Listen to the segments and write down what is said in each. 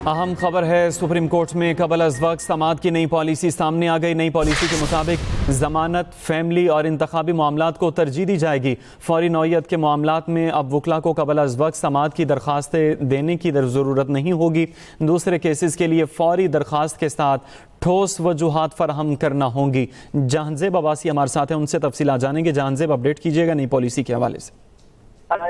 अहम खबर है, सुप्रीम कोर्ट में कबल अज़ वक्त समाअत की नई पॉलिसी सामने आ गई। नई पॉलिसी के मुताबिक ज़मानत, फैमिली और इंतखाबी मामलात को तरजीह दी जाएगी। फौरी नौयत के मामलात में अब वकला को कबल अज़ वक्त समाअत की दरख्वास्तें देने की ज़रूरत नहीं होगी। दूसरे केसेस के लिए फौरी दरख्वास्त के साथ ठोस वजूहात फराहम करना होंगी। जहांजेब अब्बासी हमारे साथ हैं, उनसे तफसीलात जानेंगे। जहांजेब, अपडेट कीजिएगा नई पॉलिसी के हवाले से।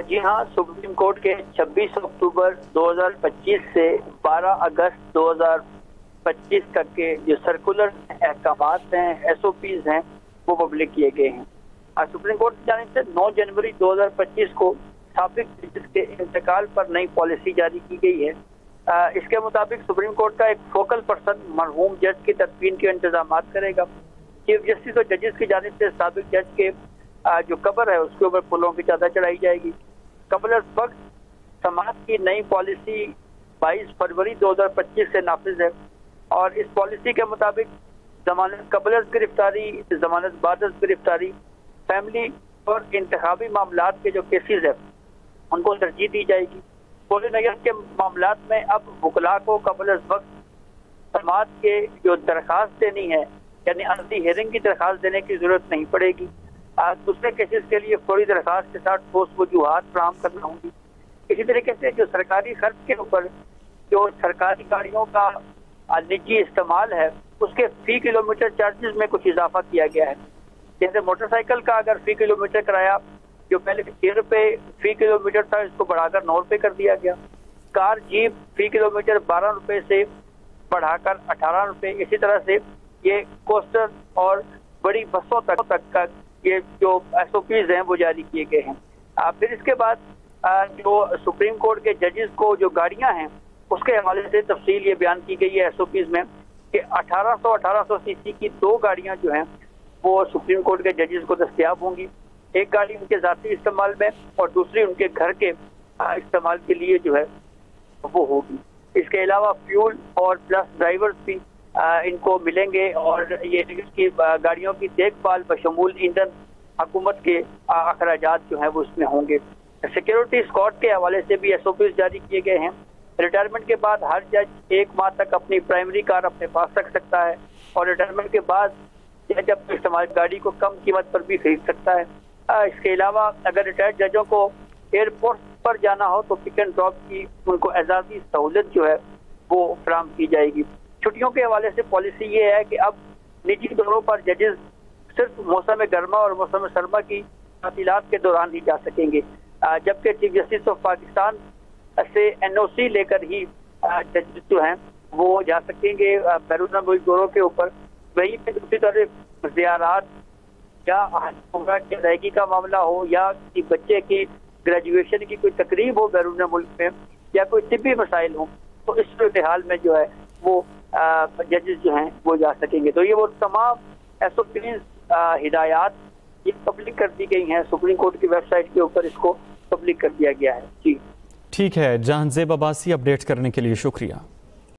जी हाँ, सुप्रीम कोर्ट के 26 अक्टूबर 2025 से 12 अगस्त 2025 तक के जो सर्कुलर अहकामात हैं, SOPs हैं, वो पब्लिक किए गए हैं। सुप्रीम कोर्ट की जानिब से 9 जनवरी 2025 को साबिक जजेस के इंतकाल पर नई पॉलिसी जारी की गई है। इसके मुताबिक सुप्रीम कोर्ट का एक फोकल पर्सन मरहूम जज की तदफीन के इंतजाम करेगा। चीफ जस्टिस और जजेस की जानिब से साबिक जज के जो कब्र है उसके ऊपर फूलों की चादर चढ़ाई जाएगी। कबल अज़ वक्त समाअत की नई पॉलिसी 22 फरवरी 2025 से नाफिज है और इस पॉलिसी के मुताबिक जमानत कबल अज़ गिरफ्तारी, जमानत बाद अज़ गिरफ्तारी, फैमिली और इंतखाबी मामलात के जो केसेस है उनको तरजीह दी जाएगी। फौरी नौयत के मामलात में अब वकला को कबल अज़ वक्त समाअत के जो दरख्वास्त देनी है, यानी अर्जी हेयरिंग की दरख्वास्त देने की जरूरत नहीं पड़ेगी। दूसरे केसेस के लिए फौरी दरख्वास्त के साथ ठोस वजूहात फराहम करना होंगी। इसी तरीके से जो सरकारी खर्च के ऊपर जो सरकारी गाड़ियों का निजी इस्तेमाल है उसके फी किलोमीटर चार्जेस में कुछ इजाफा किया गया है। जैसे मोटरसाइकिल का अगर फी किलोमीटर किराया जो पहले 6 रुपये फी किलोमीटर था, इसको बढ़ाकर 9 रुपये कर दिया गया। कार जीप फी किलोमीटर 12 रुपये से बढ़ाकर 18 रुपये। इसी तरह से ये कोस्टर और बड़ी बसों तक का ये जो SOPs हैं वो जारी किए गए हैं। फिर इसके बाद जो सुप्रीम कोर्ट के जजेस को जो गाड़ियां हैं उसके हवाले से तफसील ये बयान की गई है SOPs में कि 1800 सीसी की 2 गाड़ियां जो हैं वो सुप्रीम कोर्ट के जजेस को दस्तयाब होंगी। एक गाड़ी उनके ज़ाती इस्तेमाल में और दूसरी उनके घर के इस्तेमाल के लिए जो है वो होगी। इसके अलावा फ्यूल और प्लस ड्राइवर्स भी इनको मिलेंगे और ये इसकी गाड़ियों की देखभाल बशमूल ईंधन हुकूमत के अखराजात जो हैं वो इसमें होंगे। सिक्योरिटी स्क्वाड के हवाले से भी SOPs जारी किए गए हैं। रिटायरमेंट के बाद हर जज 1 माह तक अपनी प्राइमरी कार अपने पास रख सकता है और रिटायरमेंट के बाद जज अपने इस्तेमाल गाड़ी को कम कीमत पर भी खरीद सकता है। इसके अलावा अगर रिटायर्ड जजों को एयरपोर्ट पर जाना हो तो पिक एंड ड्रॉप की उनको एजाजी सहूलत जो है वो फराहम की जाएगी। छुट्टियों के हवाले से पॉलिसी ये है कि अब निजी दौरों पर जजेस सिर्फ मौसम गर्मा और मौसम सरमा की तातीलात के दौरान ही जा सकेंगे, जबकि चीफ जस्टिस ऑफ पाकिस्तान से NOC लेकर ही जजेस जो हैं वो जा सकेंगे बैरून मुल्क दौरों के ऊपर। वहीं पे दूसरी तरफ ज़ियारात या उम्रा की अदायगी का मामला हो या किसी बच्चे की ग्रेजुएशन की कोई तकरीब हो बैरून मुल्क में या कोई तिब्बी मसाइल हो तो इस सूरत हाल में जो है वो जजेस जो हैं वो जा सकेंगे। तो ये वो तमाम SOPs हिदायत ये पब्लिक कर दी गई हैं। सुप्रीम कोर्ट की वेबसाइट के ऊपर इसको पब्लिक कर दिया गया है। जी ठीक है, जहांजेब अब्बासी, अपडेट करने के लिए शुक्रिया।